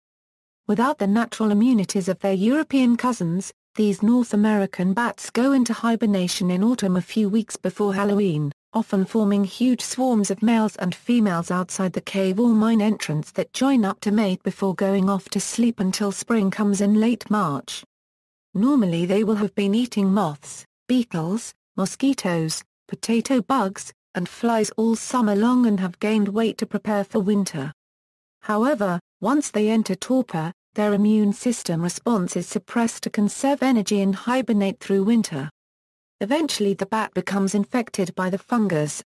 Without the natural immunities of their European cousins, these North American bats go into hibernation in autumn a few weeks before Halloween, often forming huge swarms of males and females outside the cave or mine entrance that join up to mate before going off to sleep until spring comes in late March. Normally they will have been eating moths, beetles, mosquitoes, potato bugs, and flies all summer long and have gained weight to prepare for winter. However, once they enter torpor, their immune system response is suppressed to conserve energy and hibernate through winter. Eventually the bat becomes infected by the fungus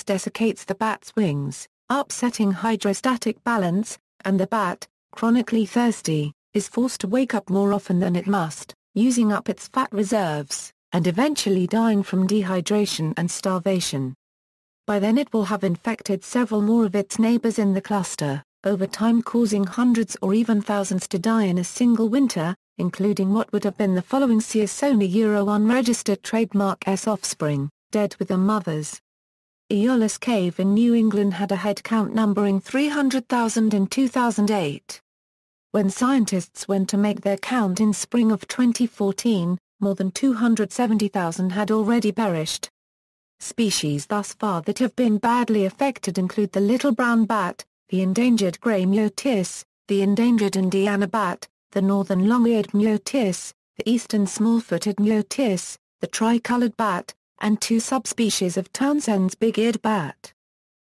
desiccates the bat's wings, upsetting hydrostatic balance, and the bat, chronically thirsty, is forced to wake up more often than it must, using up its fat reserves, and eventually dying from dehydration and starvation. By then it will have infected several more of its neighbors in the cluster, over time causing hundreds or even thousands to die in a single winter, including what would have been the following Ciasona unregistered trademark S offspring, dead with their mothers. Aeolus Cave in New England had a head count numbering 300,000 in 2008. When scientists went to make their count in spring of 2014, more than 270,000 had already perished. Species thus far that have been badly affected include the little brown bat, the endangered grey Myotis, the endangered Indiana bat, the northern long-eared Myotis, the eastern small-footed Myotis, the tricolored bat, and two subspecies of Townsend's big-eared bat.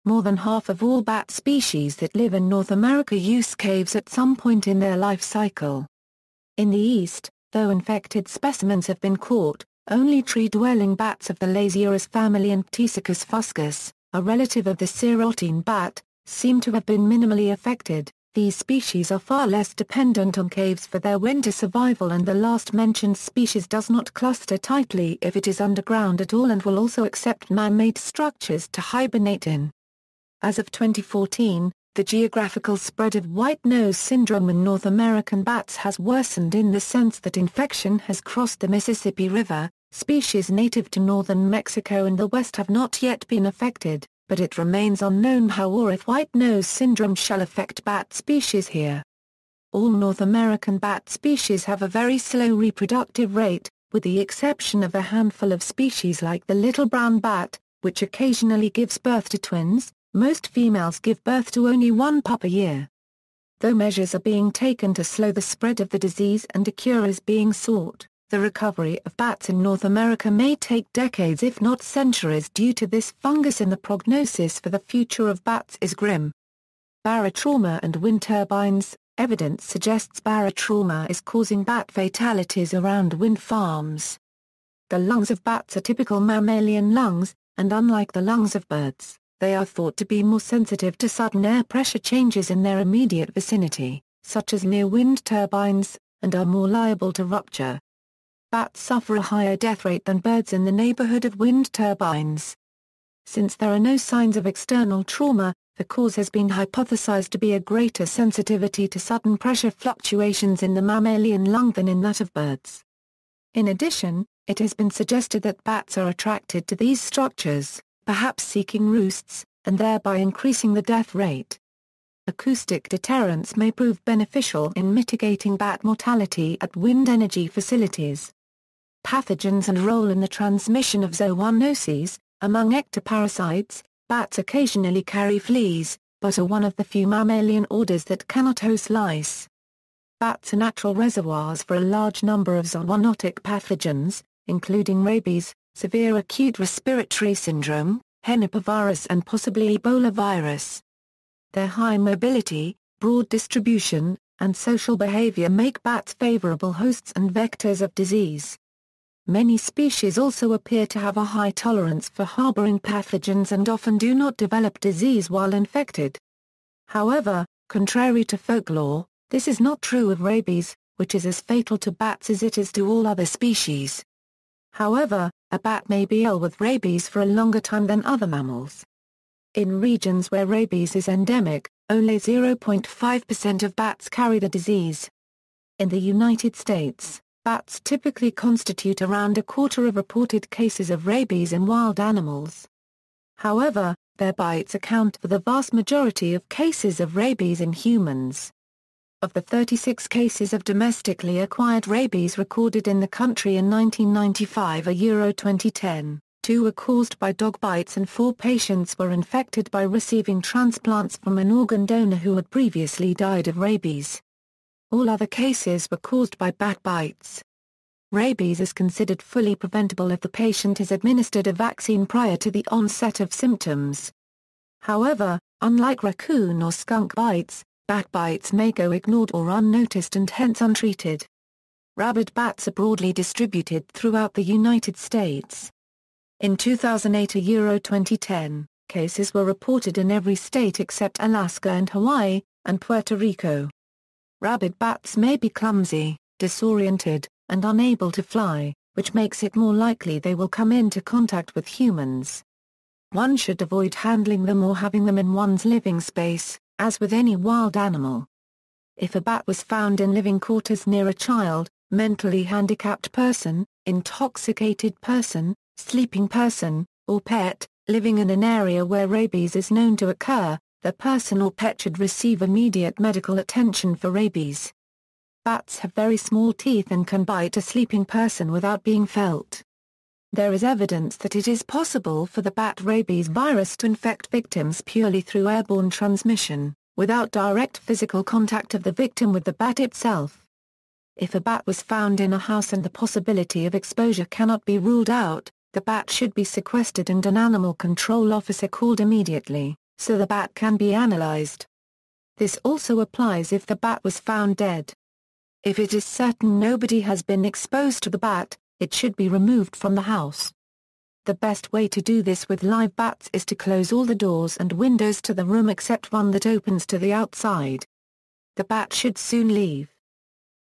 More than half of all bat species that live in North America use caves at some point in their life cycle. In the east, though infected specimens have been caught, only tree-dwelling bats of the Lasiurus family and Ptisicus fuscus, a relative of the cirrotine bat, seem to have been minimally affected. These species are far less dependent on caves for their winter survival, and the last-mentioned species does not cluster tightly if it is underground at all and will also accept man-made structures to hibernate in. As of 2014, the geographical spread of white nose syndrome in North American bats has worsened in the sense that infection has crossed the Mississippi River. Species native to northern Mexico and the west have not yet been affected, but it remains unknown how or if white nose syndrome shall affect bat species here. All North American bat species have a very slow reproductive rate, with the exception of a handful of species like the little brown bat, which occasionally gives birth to twins. Most females give birth to only one pup a year. Though measures are being taken to slow the spread of the disease and a cure is being sought, the recovery of bats in North America may take decades if not centuries due to this fungus, and the prognosis for the future of bats is grim. Barotrauma and wind turbines. Evidence suggests barotrauma is causing bat fatalities around wind farms. The lungs of bats are typical mammalian lungs, and unlike the lungs of birds, they are thought to be more sensitive to sudden air pressure changes in their immediate vicinity, such as near wind turbines, and are more liable to rupture. Bats suffer a higher death rate than birds in the neighborhood of wind turbines. Since there are no signs of external trauma, the cause has been hypothesized to be a greater sensitivity to sudden pressure fluctuations in the mammalian lung than in that of birds. In addition, it has been suggested that bats are attracted to these structures, perhaps seeking roosts, and thereby increasing the death rate. Acoustic deterrence may prove beneficial in mitigating bat mortality at wind energy facilities. Pathogens and role in the transmission of zoonoses. Among ectoparasites, bats occasionally carry fleas, but are one of the few mammalian orders that cannot host lice. Bats are natural reservoirs for a large number of zoonotic pathogens, including rabies, severe acute respiratory syndrome, hematophagous and possibly Ebola virus. Their high mobility, broad distribution, and social behavior make bats favorable hosts and vectors of disease. Many species also appear to have a high tolerance for harboring pathogens and often do not develop disease while infected. However, contrary to folklore, this is not true of rabies, which is as fatal to bats as it is to all other species. However, a bat may be ill with rabies for a longer time than other mammals. In regions where rabies is endemic, only 0.5% of bats carry the disease. In the United States, bats typically constitute around a quarter of reported cases of rabies in wild animals. However, their bites account for the vast majority of cases of rabies in humans. Of the 36 cases of domestically acquired rabies recorded in the country in 1995 or 2010, 2 were caused by dog bites and 4 patients were infected by receiving transplants from an organ donor who had previously died of rabies. All other cases were caused by bat bites. Rabies is considered fully preventable if the patient is administered a vaccine prior to the onset of symptoms. However, unlike raccoon or skunk bites, bat bites may go ignored or unnoticed and hence untreated. Rabid bats are broadly distributed throughout the United States. In 2008 or 2010, cases were reported in every state except Alaska and Hawaii, and Puerto Rico. Rabid bats may be clumsy, disoriented, and unable to fly, which makes it more likely they will come into contact with humans. One should avoid handling them or having them in one's living space, as with any wild animal. If a bat was found in living quarters near a child, mentally handicapped person, intoxicated person, sleeping person, or pet, living in an area where rabies is known to occur, the person or pet should receive immediate medical attention for rabies. Bats have very small teeth and can bite a sleeping person without being felt. There is evidence that it is possible for the bat rabies virus to infect victims purely through airborne transmission, without direct physical contact of the victim with the bat itself. If a bat was found in a house and the possibility of exposure cannot be ruled out, the bat should be sequestered and an animal control officer called immediately, so the bat can be analyzed. This also applies if the bat was found dead. If it is certain nobody has been exposed to the bat, it should be removed from the house. The best way to do this with live bats is to close all the doors and windows to the room except one that opens to the outside. The bat should soon leave.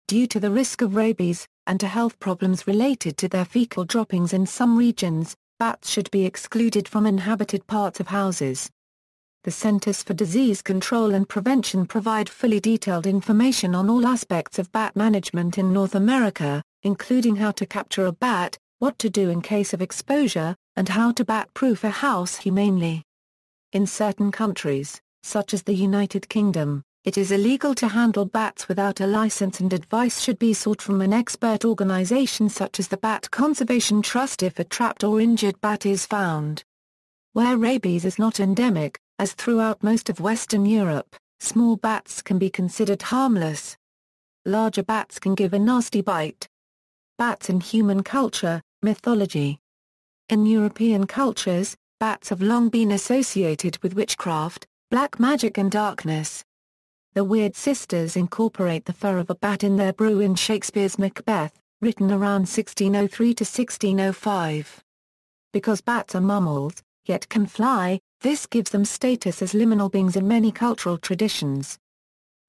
Due to the risk of rabies, and to health problems related to their fecal droppings in some regions, bats should be excluded from inhabited parts of houses. The Centers for Disease Control and Prevention provide fully detailed information on all aspects of bat management in North America, including how to capture a bat, what to do in case of exposure, and how to bat-proof a house humanely. In certain countries, such as the United Kingdom, it is illegal to handle bats without a license and advice should be sought from an expert organization such as the Bat Conservation Trust if a trapped or injured bat is found. Where rabies is not endemic, as throughout most of Western Europe, small bats can be considered harmless. Larger bats can give a nasty bite. Bats in human culture, mythology. In European cultures, bats have long been associated with witchcraft, black magic and darkness. The Weird Sisters incorporate the fur of a bat in their brew in Shakespeare's Macbeth, written around 1603 to 1605. Because bats are mammals, yet can fly, this gives them status as liminal beings in many cultural traditions.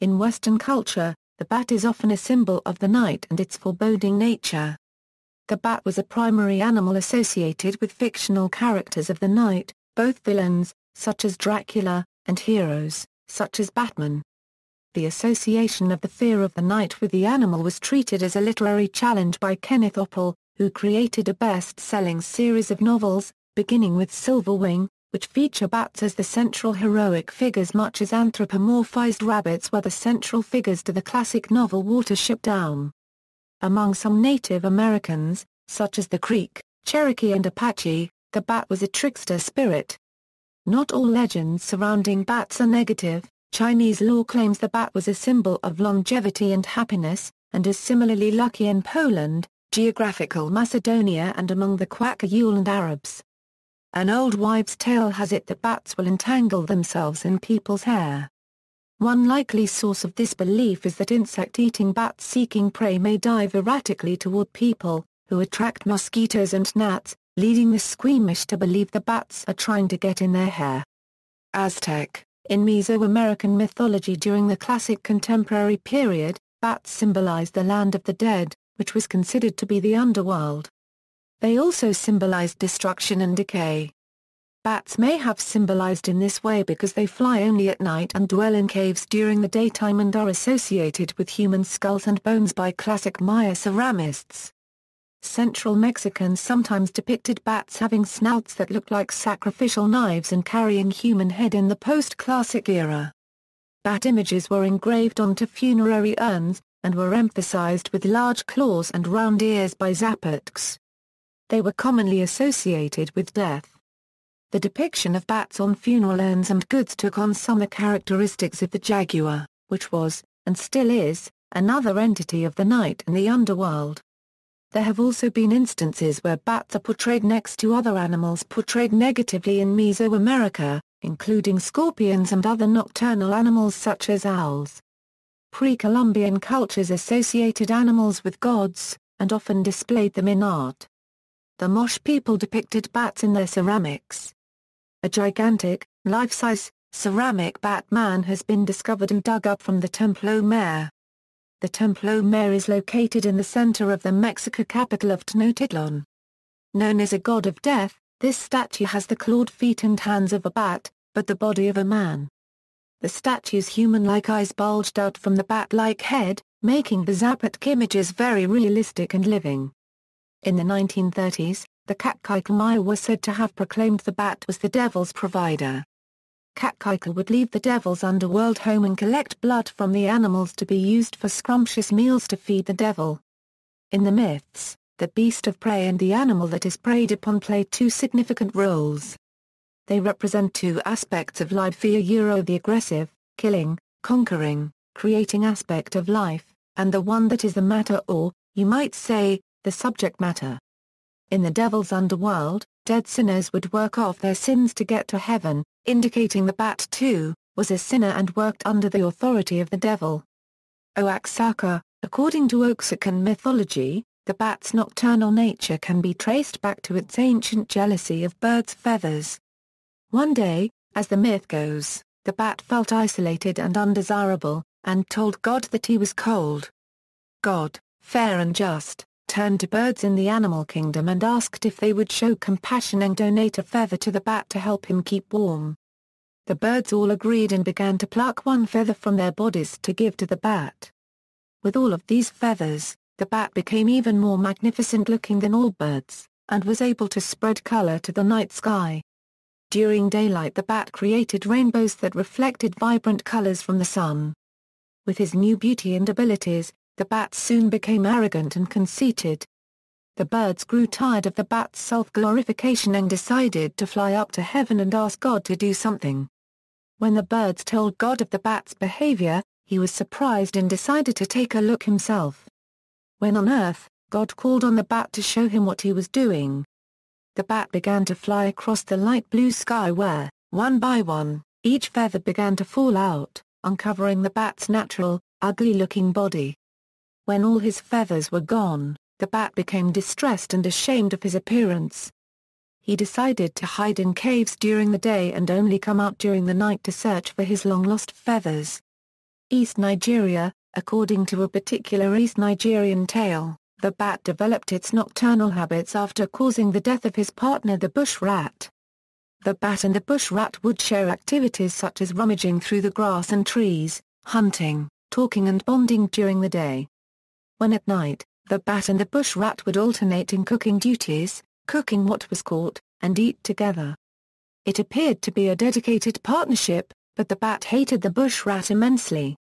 In Western culture, the bat is often a symbol of the night and its foreboding nature. The bat was a primary animal associated with fictional characters of the night, both villains, such as Dracula, and heroes, such as Batman. The association of the fear of the night with the animal was treated as a literary challenge by Kenneth Oppel, who created a best-selling series of novels, beginning with Silverwing, which feature bats as the central heroic figures much as anthropomorphized rabbits were the central figures to the classic novel Watership Down. Among some Native Americans, such as the Creek, Cherokee and Apache, the bat was a trickster spirit. Not all legends surrounding bats are negative. Chinese lore claims the bat was a symbol of longevity and happiness, and is similarly lucky in Poland, geographical Macedonia and among the Quaker Uland Arabs. An old wives' tale has it that bats will entangle themselves in people's hair. One likely source of this belief is that insect-eating bats seeking prey may dive erratically toward people, who attract mosquitoes and gnats, leading the squeamish to believe the bats are trying to get in their hair. Aztec. In Mesoamerican mythology during the Classic Contemporary period, bats symbolized the land of the dead, which was considered to be the underworld. They also symbolized destruction and decay. Bats may have symbolized in this way because they fly only at night and dwell in caves during the daytime and are associated with human skulls and bones by classic Maya ceramists. Central Mexicans sometimes depicted bats having snouts that looked like sacrificial knives and carrying human head in the post-classic era. Bat images were engraved onto funerary urns, and were emphasized with large claws and round ears by Zapotecs. They were commonly associated with death. The depiction of bats on funeral urns and goods took on some of the characteristics of the jaguar, which was, and still is, another entity of the night and the underworld. There have also been instances where bats are portrayed next to other animals portrayed negatively in Mesoamerica, including scorpions and other nocturnal animals such as owls. Pre-Columbian cultures associated animals with gods, and often displayed them in art. The Moche people depicted bats in their ceramics. A gigantic, life-size, ceramic bat man has been discovered and dug up from the Templo Mayor. The Templo Mayor is located in the center of the Mexican capital of Tenochtitlan. Known as a god of death, this statue has the clawed feet and hands of a bat, but the body of a man. The statue's human-like eyes bulged out from the bat-like head, making the Zapotec images very realistic and living. In the 1930s, the Kaɪʻrʒptərə Maya was said to have proclaimed the bat was the devil's provider. Kaɪʻrʒptərə would leave the devil's underworld home and collect blood from the animals to be used for scrumptious meals to feed the devil. In the myths, the beast of prey and the animal that is preyed upon play two significant roles. They represent two aspects of life: the aggressive, killing, conquering, creating aspect of life, and the one that is the matter or, you might say, the subject matter. In the devil's underworld, dead sinners would work off their sins to get to heaven, indicating the bat too, was a sinner and worked under the authority of the devil. Oaxaca. According to Oaxacan mythology, the bat's nocturnal nature can be traced back to its ancient jealousy of birds' feathers. One day, as the myth goes, the bat felt isolated and undesirable, and told God that he was cold. God, fair and just, turned to birds in the animal kingdom and asked if they would show compassion and donate a feather to the bat to help him keep warm. The birds all agreed and began to pluck one feather from their bodies to give to the bat. With all of these feathers, the bat became even more magnificent looking than all birds, and was able to spread color to the night sky. During daylight the bat created rainbows that reflected vibrant colors from the sun. With his new beauty and abilities, the bat soon became arrogant and conceited. The birds grew tired of the bat's self-glorification and decided to fly up to heaven and ask God to do something. When the birds told God of the bat's behavior, he was surprised and decided to take a look himself. When on Earth, God called on the bat to show him what he was doing. The bat began to fly across the light blue sky where, one by one, each feather began to fall out, uncovering the bat's natural, ugly-looking body. When all his feathers were gone, the bat became distressed and ashamed of his appearance. He decided to hide in caves during the day and only come out during the night to search for his long-lost feathers. East Nigeria. According to a particular East Nigerian tale, the bat developed its nocturnal habits after causing the death of his partner the bush rat. The bat and the bush rat would share activities such as rummaging through the grass and trees, hunting, talking and bonding during the day. When at night, the bat and the bush rat would alternate in cooking duties, cooking what was caught, and eat together. It appeared to be a dedicated partnership, but the bat hated the bush rat immensely.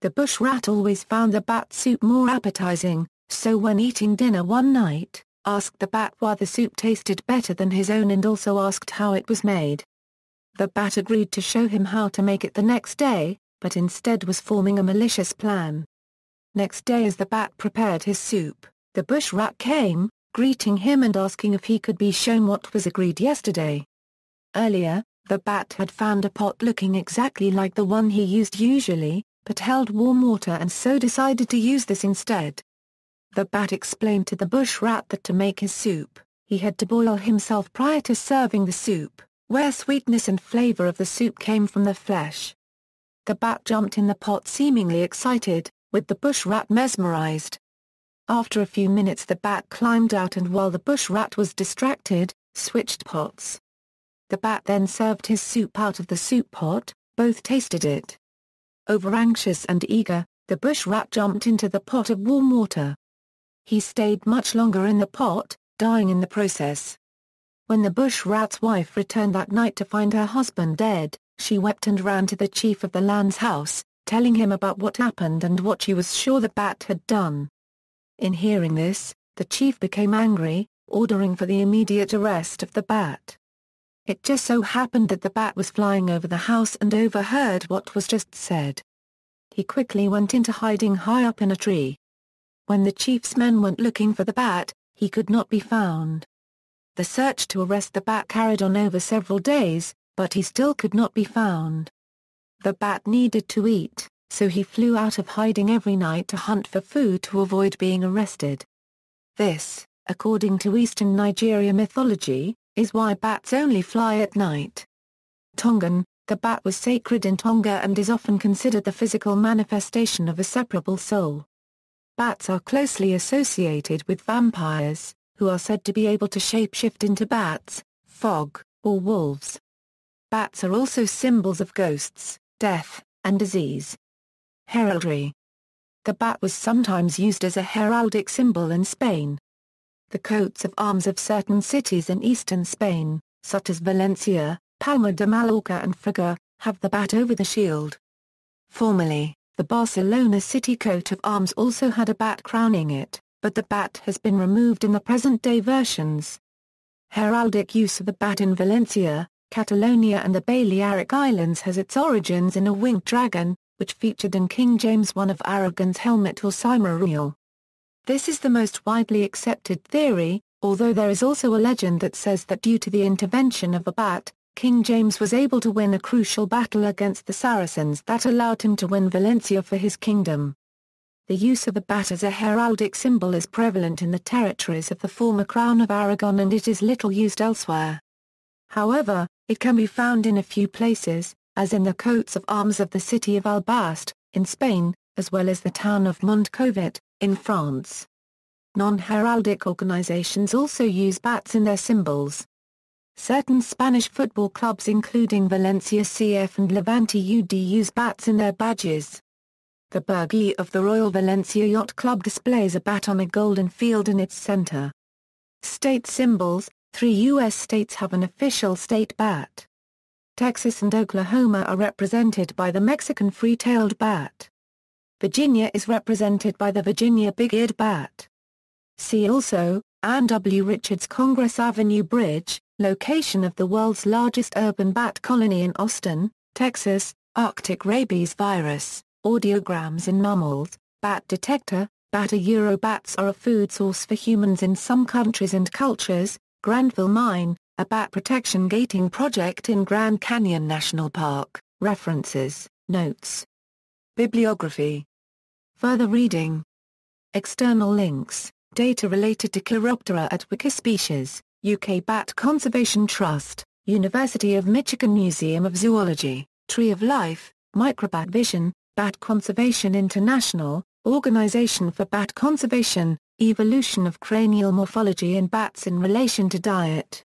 The bush rat always found the bat soup more appetizing, so when eating dinner one night, asked the bat why the soup tasted better than his own and also asked how it was made. The bat agreed to show him how to make it the next day, but instead was forming a malicious plan. Next day as the bat prepared his soup, the bush rat came, greeting him and asking if he could be shown what was agreed yesterday. Earlier, the bat had found a pot looking exactly like the one he used usually, but held warm water and so decided to use this instead. The bat explained to the bush rat that to make his soup, he had to boil himself prior to serving the soup, where sweetness and flavor of the soup came from the flesh. The bat jumped in the pot seemingly excited, with the bush rat mesmerized. After a few minutes the bat climbed out and while the bush rat was distracted, switched pots. The bat then served his soup out of the soup pot, both tasted it. Over-anxious and eager, the bush rat jumped into the pot of warm water. He stayed much longer in the pot, dying in the process. When the bush rat's wife returned that night to find her husband dead, she wept and ran to the chief of the land's house, telling him about what happened and what she was sure the bat had done. In hearing this, the chief became angry, ordering for the immediate arrest of the bat. It just so happened that the bat was flying over the house and overheard what was just said. He quickly went into hiding high up in a tree. When the chief's men went looking for the bat, he could not be found. The search to arrest the bat carried on over several days, but he still could not be found. The bat needed to eat, so he flew out of hiding every night to hunt for food to avoid being arrested. This, according to Eastern Nigeria mythology, is why bats only fly at night. Tongan, the bat was sacred in Tonga and is often considered the physical manifestation of a separable soul. Bats are closely associated with vampires, who are said to be able to shapeshift into bats, fog, or wolves. Bats are also symbols of ghosts, death, and disease. Heraldry. The bat was sometimes used as a heraldic symbol in Spain. The coats of arms of certain cities in eastern Spain, such as Valencia, Palma de Mallorca and Frugivores, have the bat over the shield. Formerly, the Barcelona city coat of arms also had a bat crowning it, but the bat has been removed in the present-day versions. Heraldic use of the bat in Valencia, Catalonia and the Balearic Islands has its origins in a winged dragon, which featured in King James I of Aragon's helmet or cimorial. This is the most widely accepted theory, although there is also a legend that says that due to the intervention of a bat, King James was able to win a crucial battle against the Saracens that allowed him to win Valencia for his kingdom. The use of the bat as a heraldic symbol is prevalent in the territories of the former Crown of Aragon and it is little used elsewhere. However, it can be found in a few places, as in the coats of arms of the city of Albast, in Spain, as well as the town of Montcovet, in France. Non-heraldic organizations also use bats in their symbols. Certain Spanish football clubs including Valencia CF and Levante UD use bats in their badges. The Burgee of the Royal Valencia Yacht Club displays a bat on a golden field in its center. State symbols: 3 U.S. states have an official state bat. Texas and Oklahoma are represented by the Mexican free-tailed bat. Virginia is represented by the Virginia big-eared bat. See also, Ann W. Richards Congress Avenue Bridge, location of the world's largest urban bat colony in Austin, Texas, Arctic rabies virus, audiograms in mammals, bat detector. Bats are a food source for humans in some countries and cultures. Granville Mine, a bat protection gating project in Grand Canyon National Park. References, notes. Bibliography. Further reading. External links, data related to Chiroptera at Wikispecies, UK Bat Conservation Trust, University of Michigan Museum of Zoology, Tree of Life, Microbat Vision, Bat Conservation International, Organization for Bat Conservation, Evolution of Cranial Morphology in Bats in Relation to Diet.